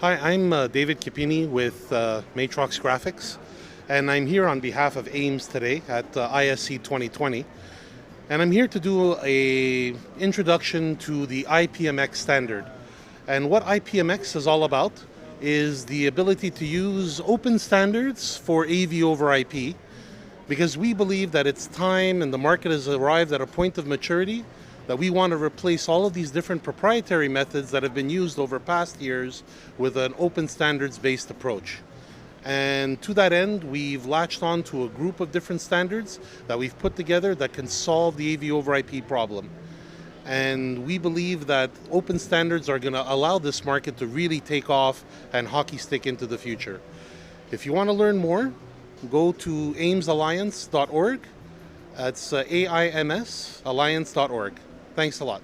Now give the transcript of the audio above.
Hi, I'm David Kipini with Matrox Graphics, and I'm here on behalf of AIMS today at ISE 2020. And I'm here to do a introduction to the IPMX standard. And what IPMX is all about is the ability to use open standards for AV over IP, because we believe that it's time and the market has arrived at a point of maturity that we want to replace all of these different proprietary methods that have been used over past years with an open standards-based approach. And to that end, we've latched on to a group of different standards that we've put together that can solve the AV over IP problem. And we believe that open standards are going to allow this market to really take off and hockey stick into the future. If you want to learn more, go to aimsalliance.org. That's AIMS alliance.org. Thanks a lot.